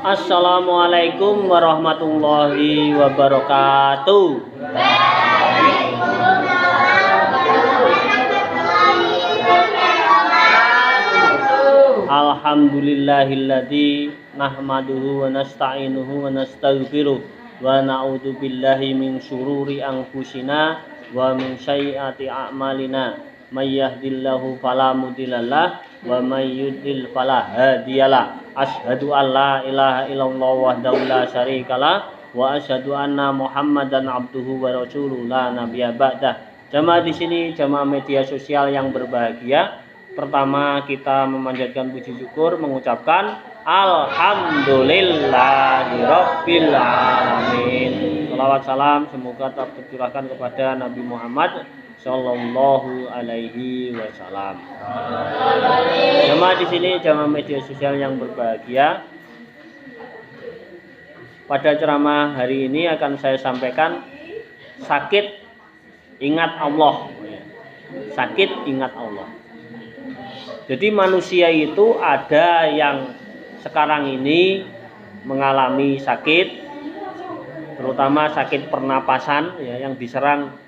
Assalamualaikum warahmatullahi wabarakatuh. Alhamdulillahilladzi nahmaduhu wa nasta'inuhu wa nastaghfiruh wa na'udzu billahi min syururi anfusina wa min sayyiati a'malina. May yahdihillahu fala mudhillalah wa may yudlil fala hadiyalah. Asyhadu an la ilaha illallah wahdahu la syarikalah wa asyhadu anna Muhammadan abduhu wa rasuluhu la nabiyya ba'dah. Jamaah di sini, jamaah media sosial yang berbahagia. Pertama kita memanjatkan puji syukur, mengucapkan alhamdulillahirabbil alamin. Shalawat salam semoga tercurahkan kepada Nabi Muhammad sallallahu alaihi wasallam. Jamaah di sini, jamaah media sosial yang berbahagia. Pada ceramah hari ini akan saya sampaikan sakit ingat Allah. Sakit ingat Allah. Jadi manusia itu ada yang sekarang ini mengalami sakit, terutama sakit pernapasan ya, yang diserang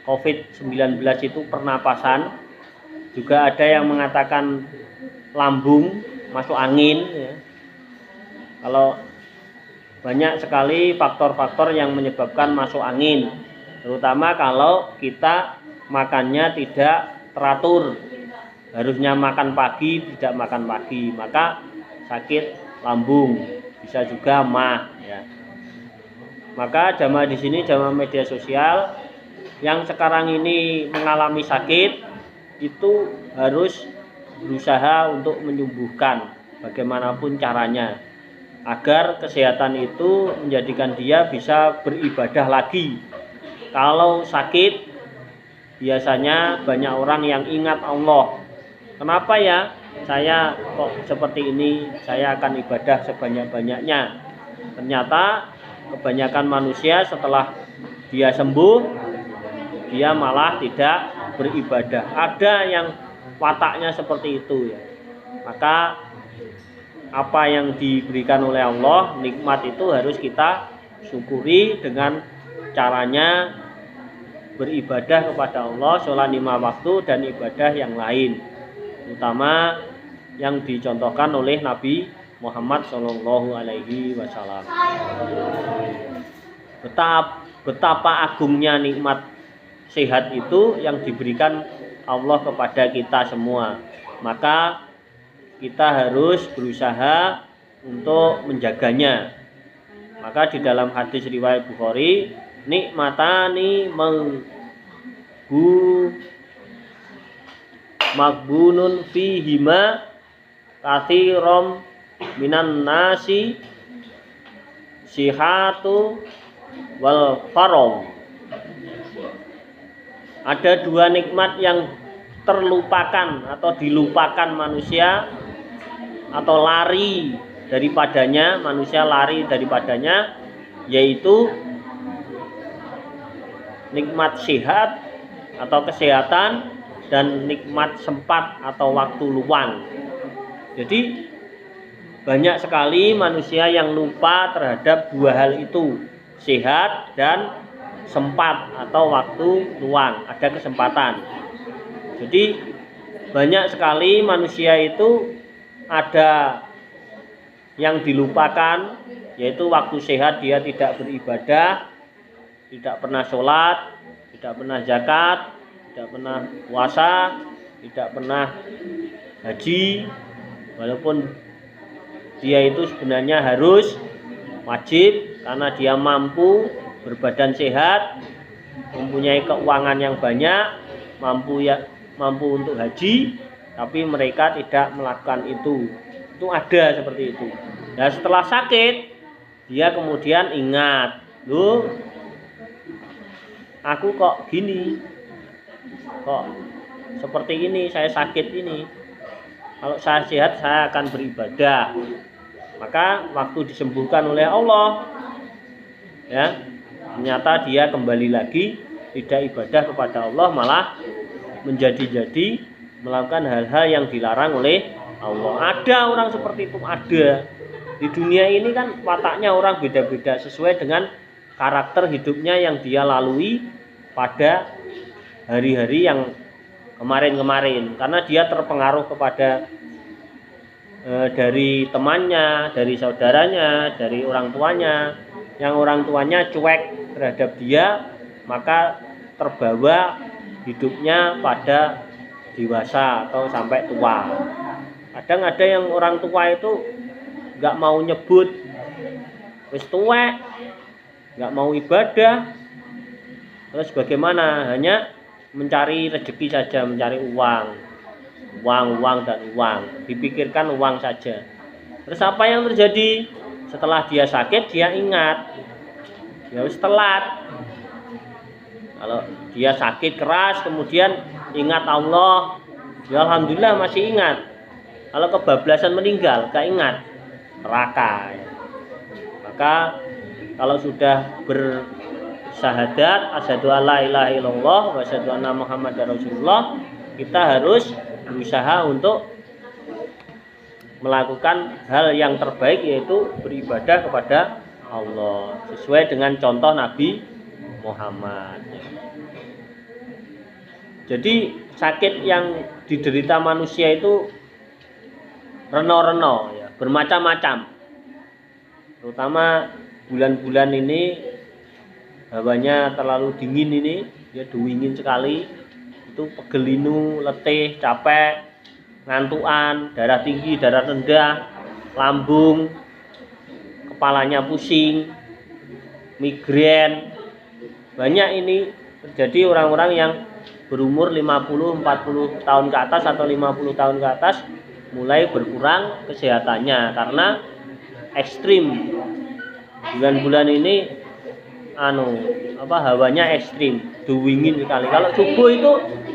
COVID-19 itu pernapasan. Juga ada yang mengatakan lambung, masuk angin ya. Kalau banyak sekali faktor-faktor yang menyebabkan masuk angin, terutama kalau kita makannya tidak teratur. Harusnya makan pagi, tidak makan pagi, maka sakit lambung, bisa juga mah ya. Maka jamaah di sini, jamaah media sosial yang sekarang ini mengalami sakit itu harus berusaha untuk menyembuhkan bagaimanapun caranya, agar kesehatan itu menjadikan dia bisa beribadah lagi. Kalau sakit biasanya banyak orang yang ingat Allah. Kenapa ya saya kok seperti ini, saya akan ibadah sebanyak-banyaknya. Ternyata kebanyakan manusia setelah dia sembuh, dia malah tidak beribadah. Ada yang wataknya seperti itu ya. Maka apa yang diberikan oleh Allah, nikmat itu harus kita syukuri dengan caranya beribadah kepada Allah, sholat 5 waktu dan ibadah yang lain, utama yang dicontohkan oleh Nabi Muhammad Shallallahu Alaihi Wasallam. Betapa agungnya nikmat sehat itu yang diberikan Allah kepada kita semua. Maka kita harus berusaha untuk menjaganya. Maka di dalam hadis riwayat Bukhari, nikmatani magbunun fihima kathirom minan nasi sihatu wal farom. Ada dua nikmat yang terlupakan atau dilupakan manusia, atau lari daripadanya, manusia lari daripadanya, yaitu nikmat sehat atau kesehatan dan nikmat sempat atau waktu luang. Jadi banyak sekali manusia yang lupa terhadap dua hal itu, sehat dan sempat atau waktu luang, ada kesempatan. Jadi banyak sekali manusia itu ada yang dilupakan, yaitu waktu sehat dia tidak beribadah, tidak pernah sholat, tidak pernah zakat, tidak pernah puasa, tidak pernah haji, walaupun dia itu sebenarnya harus wajib karena dia mampu, berbadan sehat, mempunyai keuangan yang banyak, mampu untuk haji, tapi mereka tidak melakukan itu. Itu ada seperti itu. Nah, setelah sakit dia kemudian ingat, loh, aku kok gini, kok seperti ini, saya sakit ini. Kalau saya sehat saya akan beribadah. Maka waktu disembuhkan oleh Allah ya, ternyata dia kembali lagi tidak ibadah kepada Allah, malah menjadi-jadi melakukan hal-hal yang dilarang oleh Allah. Ada orang seperti itu, ada. Di dunia ini kan wataknya orang beda-beda sesuai dengan karakter hidupnya yang dia lalui pada hari-hari yang kemarin-kemarin, karena dia terpengaruh kepada dari temannya, dari saudaranya, dari orang tuanya. Yang orang tuanya cuek terhadap dia, maka terbawa hidupnya pada dewasa atau sampai tua. Kadang ada yang orang tua itu nggak mau nyebut wis tuwek, nggak mau ibadah, terus bagaimana, hanya mencari rezeki saja, mencari uang dan uang, dipikirkan uang saja. Terus apa yang terjadi? Setelah dia sakit, dia ingat, dia harus telat. Kalau dia sakit keras kemudian ingat Allah, ya alhamdulillah masih ingat. Kalau kebablasan meninggal, gak ingat, neraka. Maka kalau sudah bersyahadat asyhadu alla ilaha illallah wa asyhadu anna muhammadar rasulullah, kita harus berusaha untuk melakukan hal yang terbaik, yaitu beribadah kepada Allah sesuai dengan contoh Nabi Muhammad. Jadi sakit yang diderita manusia itu reno-reno ya, bermacam-macam. Terutama bulan-bulan ini hawanya terlalu dingin ini, dia dingin sekali. Itu pegelinu, letih, capek, ngantuan, darah tinggi, darah rendah, lambung, kepalanya pusing, migrain. Banyak ini terjadi orang-orang yang berumur 50-40 tahun ke atas atau 50 tahun ke atas mulai berkurang kesehatannya karena ekstrim. Bulan-bulan ini hawanya ekstrim, dingin sekali. Kalau subuh itu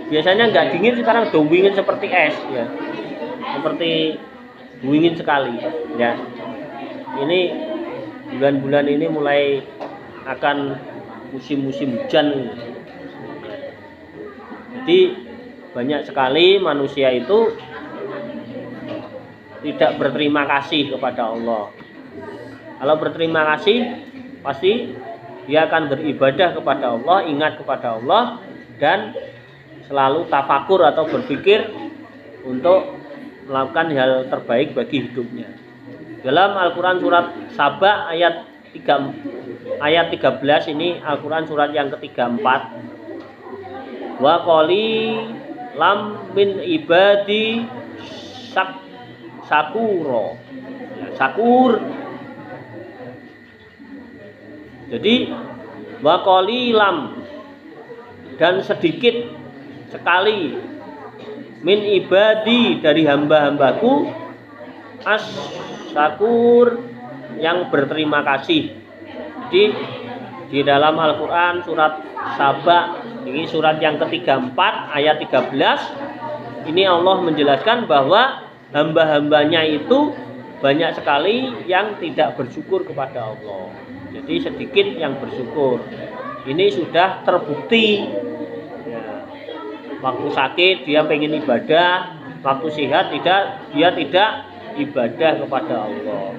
biasanya nggak dingin, sekarang dingin seperti es ya, seperti dingin sekali ya. Ini bulan-bulan ini mulai akan musim-musim hujan. Jadi banyak sekali manusia itu tidak berterima kasih kepada Allah. Kalau berterima kasih, pasti dia akan beribadah kepada Allah, ingat kepada Allah, dan selalu tafakur atau berpikir untuk melakukan hal terbaik bagi hidupnya. Dalam Al-Quran surat Saba ayat 13 ini, Al-Quran surat yang ke-34, wa qali lam min ibadi sakuro ya, sakur. Jadi wa qali lam, dan sedikit sekali, min ibadi, dari hamba-hambaku, as-syakur, yang berterima kasih. Jadi di dalam Al-Quran surat Saba, ini surat yang ke-34 ayat 13, ini Allah menjelaskan bahwa hamba-hambanya itu banyak sekali yang tidak bersyukur kepada Allah. Jadi sedikit yang bersyukur. Ini sudah terbukti ya. Waktu sakit dia pengen ibadah, waktu sehat dia tidak ibadah kepada Allah.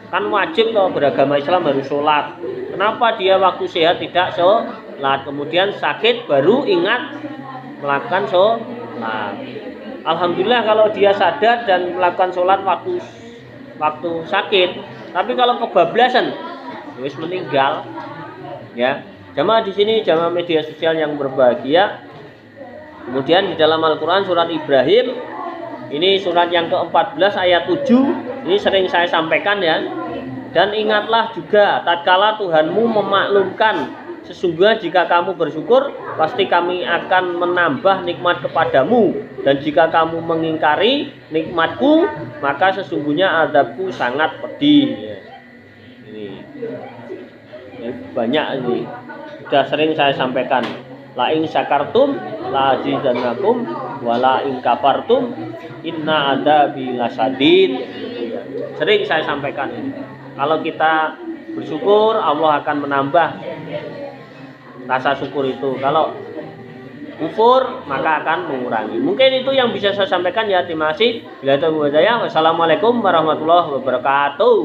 Kan wajib loh, beragama Islam harus sholat. Kenapa dia waktu sehat tidak sholat, kemudian sakit baru ingat melakukan sholat? Alhamdulillah kalau dia sadar dan melakukan sholat waktu sakit. Tapi kalau kebablasan, wis meninggal. Ya, jamaah di sini, jamaah media sosial yang berbahagia. Kemudian di dalam Al-Quran surat Ibrahim, ini surat yang ke-14 ayat 7, ini sering saya sampaikan ya. Dan ingatlah juga tatkala Tuhanmu memaklumkan, sesungguhnya jika kamu bersyukur, pasti kami akan menambah nikmat kepadamu. Dan jika kamu mengingkari nikmatku, maka sesungguhnya azabku sangat pedih. Ya. Ini banyak ini, sudah sering saya sampaikan. La in syakartum la azidannakum wa la in kafartum inna adzabi lasyadid. Sering saya sampaikan ini. Kalau kita bersyukur, Allah akan menambah rasa syukur itu. Kalau kufur maka akan mengurangi. Mungkin itu yang bisa saya sampaikan ya. Terima kasih. Wassalamualaikum warahmatullahi wabarakatuh.